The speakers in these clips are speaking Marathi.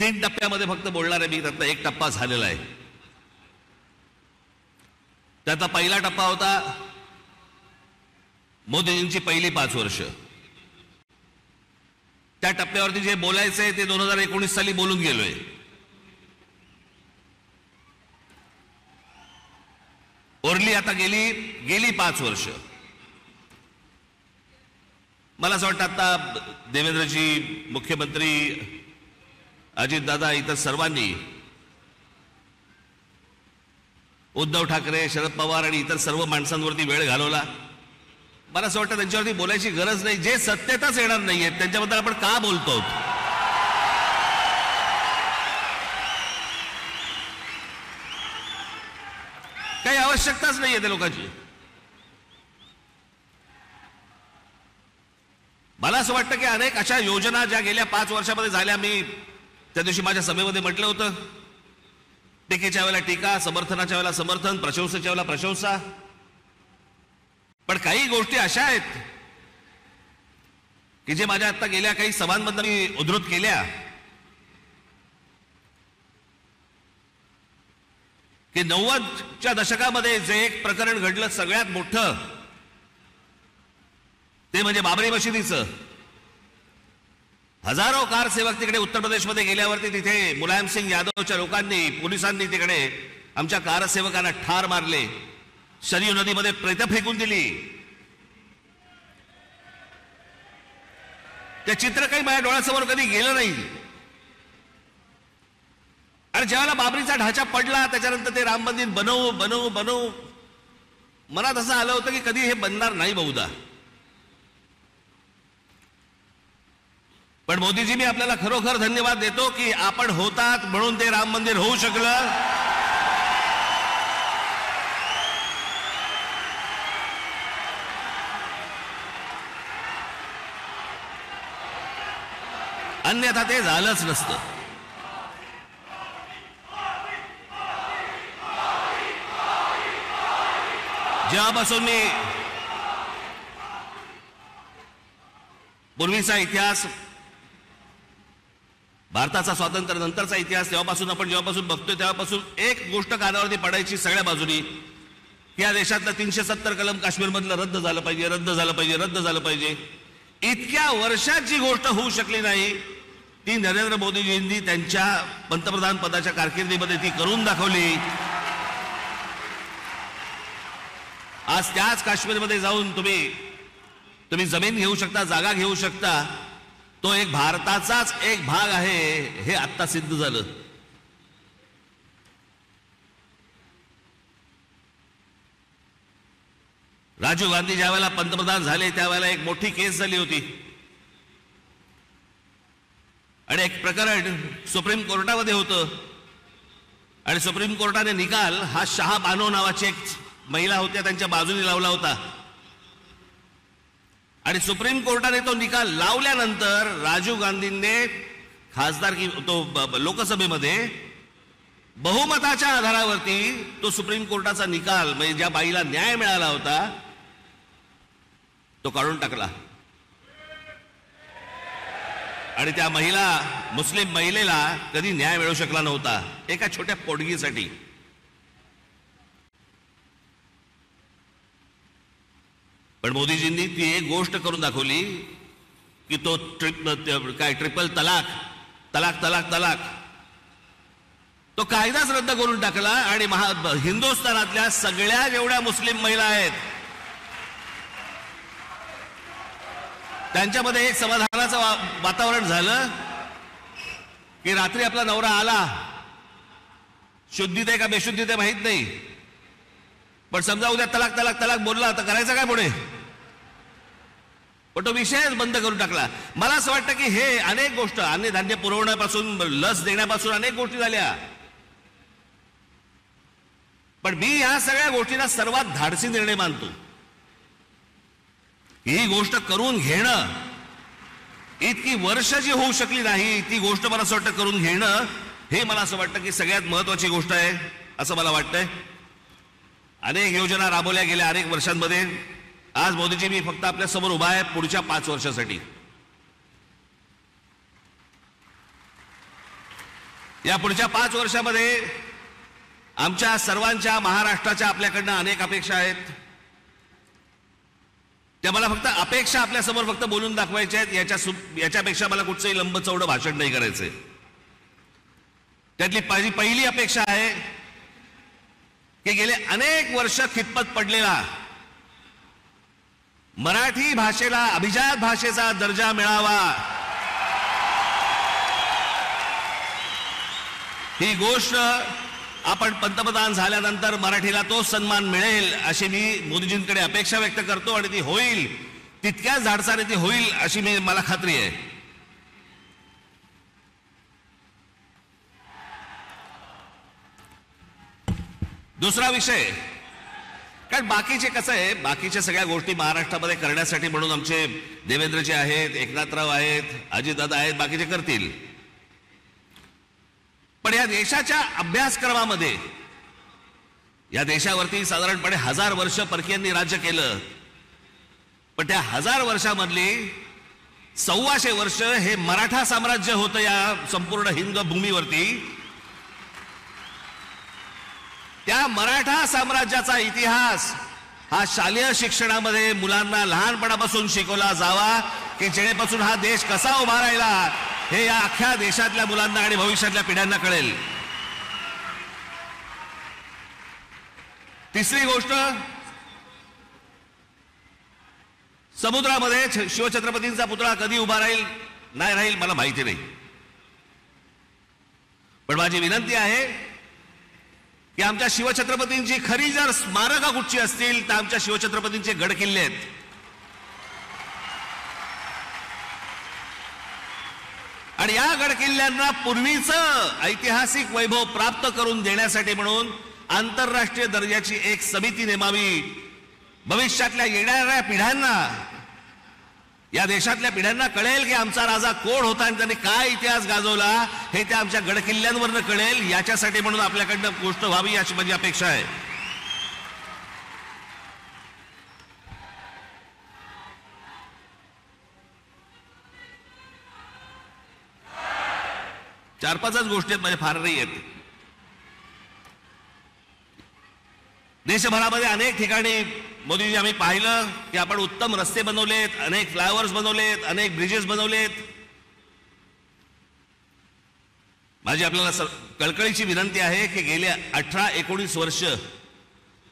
3 टप्प्यामध्ये फक्त बोलणार आहे मी. त्यातला एक टप्पा झालेला आहे. त्याचा पहिला टप्पा होता मोदीजींची पहिली 5 वर्ष. त्या टप्प्यावरती जे बोलायचंय ते 2019 साली बोलून गेलोय. ओरली आता गेली 5 वर्ष. मला असं वाटतं आता देवेंद्रजी, मुख्यमंत्री अजितदादा, इतर सर्वांनी, उद्धव ठाकरे, शरद पवार आणि इतर सर्व माणसांवरती वेळ घालवला. मला असं वाटतं त्यांच्यावरती बोलायची गरज नाही. जे सत्तेतच येणार नाहीये त्यांच्याबद्दल आपण का बोलतो? काही आवश्यकताच नाहीये त्या लोकांची. मला असं वाटतं की अनेक अशा योजना ज्या गेल्या 5 वर्षामध्ये झाल्या, मी त्या दिवशी माझ्या सभेमध्ये म्हटलं होतं, टीकेच्या वेळेला टीका, समर्थनाच्या वेळेला समर्थन, प्रशंसेच्या वेळेला प्रशंसा. पण काही गोष्टी अशा आहेत की जे माझ्या आता गेल्या काही सभांमधून मी उद्धृत केल्या की 90च्या दशकामध्ये जे एक प्रकरण घडलं सगळ्यात मोठं, ते म्हणजे बाबरी मशिदीचं. हजारो कारसेवक तिकडे उत्तर प्रदेशमध्ये गेल्यावरती तिथे मुलायमसिंग यादवच्या लोकांनी, पोलिसांनी तिकडे आमच्या कारसेवकांना ठार मारले, शरयू नदीमध्ये प्रेत फेकून दिली. ते चित्र काही माझ्या डोळ्यासमोर कधी गेलं नाही. आणि ज्यावेळेला बाबरीचा ढाचा पडला त्याच्यानंतर ते राम मंदिर बनवू मनात असं आलं होतं की कधी हे बनणार नाही बहुधा. पण मोदीजी, मी आपल्याला खरोखर धन्यवाद देतो की आपण होतात म्हणून ते राम मंदिर होऊ शकलं. अन्यथा ते झालंच नसतं. जेव्हापासून मी पूर्वीचा इतिहास, भारताचा स्वातंत्र्य नंतरचा इतिहास, जेव्हापासून बघतोय तेव्हापासून एक गोष्ट कानावरती पडायची सगळ्या बाजूनी, या देशातलं 370 कलम काश्मीरमधलं रद्द झालं पाहिजे. इतक्या वर्षात जी गोष्ट होऊ शकली नाही ती नरेंद्र मोदीजींनी त्यांच्या पंतप्रधान पदाच्या कारकिर्दीमध्ये ती करून दाखवली. आज त्याच काश्मीरमध्ये जाऊन तुम्ही जमीन घेऊ शकता, जागा घेऊ शकता. तो एक भारताचाच एक भाग आहे हे आत्ता सिद्ध झालं. राजीव गांधी ज्यावेळेला पंतप्रधान झाले त्यावेळेला एक मोठी केस झाली होती आणि एक प्रकरण सुप्रीम कोर्टामध्ये होतं. आणि सुप्रीम कोर्टाने निकाल हा शाह बानो नावाची एक महिला होत्या त्यांच्या बाजूने लावला होता. आणि सुप्रीम कोर्टाने तो निकाल लावल्यानंतर राजीव गांधींनी लोकसभेमध्ये बहुमताच्या आधारावरती तो सुप्रीम कोर्टाचा निकाल, म्हणजे ज्या बाईला न्याय मिळाला होता, तो काढून टाकला. आणि त्या मुस्लिम महिलेला कधी न्याय मिळू शकला नव्हता एका छोट्या पोटगीसाठी. पण मोदीजींनी ती एक गोष्ट करून दाखवली की तो ट्रिपल तलाक तो कायदाच रद्द करून टाकला. आणि हिंदुस्थानातल्या सगळ्या जेवढ्या मुस्लिम महिला आहेत त्यांच्यामध्ये एक समाधानाचं वातावरण झालं की रात्री आपला नवरा आला, शुद्धीत आहे का बेशुद्धीत आहे माहित नाही, पण समजा उद्या तलाक बोलला तर करायचं काय पुढे? पण तो विषयच बंद करून टाकला. मला असं वाटतं की हे अनेक गोष्ट, अन्नधान्य पुरवण्यापासून, लस देण्यापासून अनेक गोष्टी झाल्या. पण मी या सगळ्या गोष्टींना सर्वात धाडसी निर्णय मानतो. ही गोष्ट करून घेणं, इतकी वर्ष जी होऊ शकली नाही ती गोष्ट मला असं वाटतं करून घेणं, हे मला असं वाटतं की सगळ्यात महत्वाची गोष्ट आहे असं मला वाटतंय. अनेक योजना राबवल्या गेल्या अनेक वर्षांमध्ये. आज मोदीजी, मी फक्त आपल्या समोर उभा आहे पुढच्या 5 वर्षासाठी. या पुढच्या 5 वर्षामध्ये आमच्या सर्वांच्या, महाराष्ट्राच्या आपल्याकडनं अनेक अपेक्षा आहेत. त्या मला फक्त अपेक्षा आपल्यासमोर फक्त बोलून दाखवायच्या आहेत. याच्यापेक्षा मला कुठचंही लंबचौडं भाषण नाही करायचंय. त्यातली माझी पहिली अपेक्षा आहे की गेले अनेक वर्ष खितपत पडलेला मराठी भाषेला अभिजात भाषेचा दर्जा मिळावा, ही गोष्ट आपण पंतप्रधान झाल्यानंतर मराठीला तो सन्मान मिळेल अशी मी मोदीजींकडे अपेक्षा व्यक्त करतो आणि ती होईल, तितक्याच धाडसाने ती होईल अशी मला खात्री आहे. दुसरा विषय, कारण बाकीचे कसं आहे, बाकीच्या सगळ्या गोष्टी महाराष्ट्रामध्ये करण्यासाठी म्हणून आमचे देवेंद्रजी आहेत, एकनाथराव आहेत, अजितदादा आहेत, बाकीचे करतील. पण या देशाच्या अभ्यासक्रमामध्ये, या देशावरती साधारणपणे 1000 वर्ष परकीयांनी राज्य केलं, पण त्या 1000 वर्षामधली 1400 वर्ष हे मराठा साम्राज्य होतं या संपूर्ण हिंद भूमीवरती. त्या मराठा साम्राज्याचा इतिहास हा शालेय शिक्षणामध्ये मुलांना लहानपणापासून शिकवला जावा, की जेणेपासून हा देश कसा उभा राहिला हे या अख्ख्या देशातल्या मुलांना आणि भविष्यातल्या पिढ्यांना कळेल. तिसरी गोष्ट, समुद्रामध्ये शिवछत्रपतींचा पुतळा कधी उभा राहील नाही राहील मला माहिती नाही, पण माझी विनंती आहे की आमच्या शिवछत्रपतींची खरी जर स्मारकं कुठची असतील तर आमच्या शिवछत्रपतींचे गडकिल्ले आहेत. आणि या गडकिल्ल्यांना पूर्वीचं ऐतिहासिक वैभव प्राप्त करून देण्यासाठी म्हणून आंतरराष्ट्रीय दर्जाची एक समिती नेमावी. भविष्यातल्या येणाऱ्या पिढ्यांना, या देशातल्या पिढ्यांना कळेल की आमचा राजा कोण होता आणि त्याने काय इतिहास गाजवला हे त्या आमच्या गडकिल्ल्यांवरनं कळेल. याच्यासाठी म्हणून आपल्याकडनं गोष्ट व्हावी अशी माझी अपेक्षा आहे. चार पाचच गोष्टी आहेत, माझ्या फार नाही आहेत. देशभरामध्ये अनेक ठिकाणी मोदीजी आम्ही पाहिलं की आपण उत्तम रस्ते बनवलेत, अनेक फ्लायओव्हर्स बनवलेत, अनेक ब्रिजेस बनवलेत. माझी आपल्याला कळकळीची विनंती आहे की गेल्या 18-19 वर्ष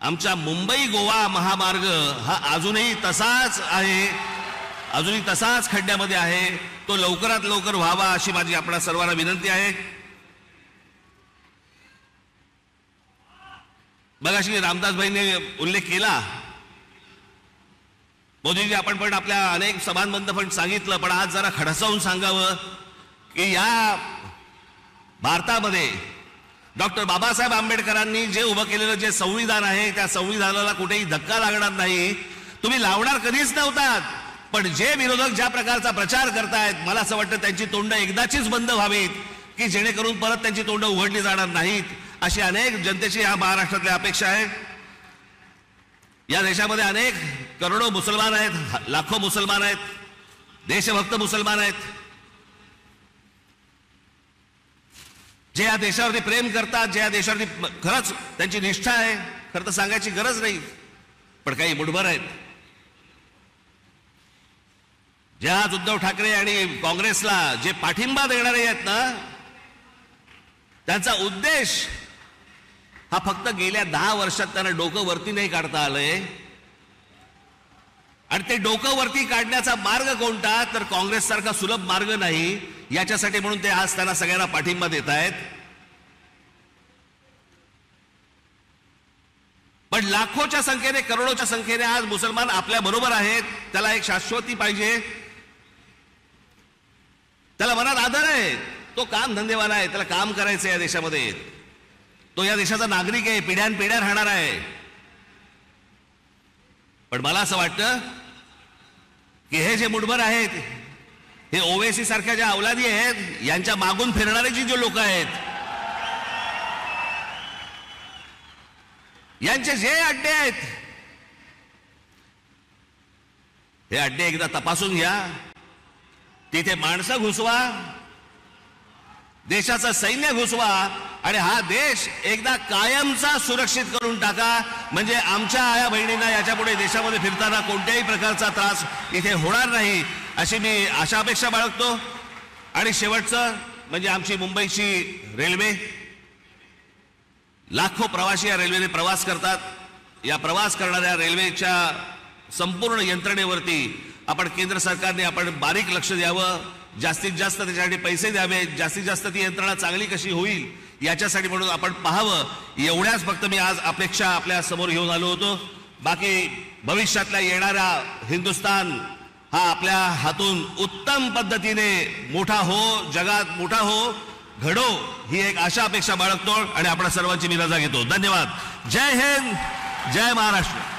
आमचा मुंबई गोवा महामार्ग हा अजूनही तसाच आहे, अजूनही तसाच खड्ड्यामध्ये आहे. तो लवकरात लवकर व्हावा अशी माझी आपल्या सर्वांना विनंती आहे. मगाशी रामदासभाईंनी उल्लेख केला, मोदीजी आपण पण आपल्या अनेक सभांमधून पण सांगितलं, पण आज जरा खडसावून सांगावं की या भारतामध्ये डॉक्टर बाबासाहेब आंबेडकरांनी जे उभं केलेलं जे संविधान आहे त्या संविधानाला कुठेही धक्का लागणार नाही. तुम्ही लावणार कधीच नव्हतात, पण जे विरोधक ज्या प्रकारचा प्रचार करतायत मला असं वाटतं त्यांची तोंड एकदाचीच बंद व्हावीत की जेणेकरून परत त्यांची तोंड उघडली जाणार नाहीत. अशी अनेक जनतेची या महाराष्ट्रातल्या अपेक्षा आहे. या देशामध्ये अनेक करोडो मुसलमान आहेत, लाखो मुसलमान आहेत, देशभक्त मुसलमान आहेत, जे या देशावरती प्रेम करतात, जे या देशावरती खरंच त्यांची निष्ठा आहे. खरं तर सांगायची गरज नाही, पण काही मुठभर आहेत जे आज उद्धव ठाकरे आणि काँग्रेसला जे पाठिंबा देणारे आहेत ना, त्यांचा उद्देश हा फक्त गेल्या 10 वर्षात त्यांना डोकं वरती नाही काढता आलंय. आणि ते डोकं वरती काढण्याचा मार्ग कोणता, तर काँग्रेस सारखा सुलभ मार्ग नाही. याच्यासाठी म्हणून ते आज त्यांना सगळ्यांना पाठिंबा देत आहेत. पण लाखोच्या संख्येने, करोडोच्या संख्येने आज मुसलमान आपल्या बरोबर आहेत. त्याला एक शाश्वती पाहिजे, त्याला मनात आदर आहे, तो काम धंदेवाला आहे, त्याला काम करायचं या देशामध्ये, तो या देशाचा नागरिक आहे, पिढ्यानपिढ्या राहणार आहे. पण मला असं वाटतं की हे जे मुठभर आहेत, हे ओवेसी सारख्या ज्या अवलादी आहेत, यांच्या मागून फिरणारे जी लोक आहेत, यांचे जे अड्डे आहेत, हे अड्डे एकदा तपासून घ्या. तिथे माणसं घुसवा, देशाचं सैन्य घुसवा आणि हा देश एकदा कायमचा सुरक्षित करून टाका, म्हणजे आमच्या आया बहिणींना याच्यापुढे देशामध्ये फिरताना कोणत्याही प्रकारचा त्रास इथे होणार नाही, अशी मी आशा अपेक्षा बाळगतो. आणि शेवटचं म्हणजे आमची मुंबईची रेल्वे. लाखो प्रवासी या रेल्वेने प्रवास करतात. या प्रवास करणाऱ्या रेल्वेच्या संपूर्ण यंत्रणेवरती आपण केंद्र सरकारने आपण बारीक लक्ष द्यावं, जास्तीत जास्त त्याच्यासाठी पैसे द्यावे, जास्तीत जास्त ती यंत्रणा चांगली कशी होईल याच्यासाठी म्हणून आपण पाहावं. एवढ्याच फक्त मी आज अपेक्षा आपल्या समोर घेऊन आलो होतो. बाकी भविष्यातल्या येणारा हिंदुस्थान हा आपल्या हातून उत्तम पद्धतीने मोठा हो, जगात मोठा हो, घडो, ही एक आशा अपेक्षा बाळगतो आणि आपल्या सर्वांची मी रजा घेतो. धन्यवाद. जय हिंद, जय महाराष्ट्र.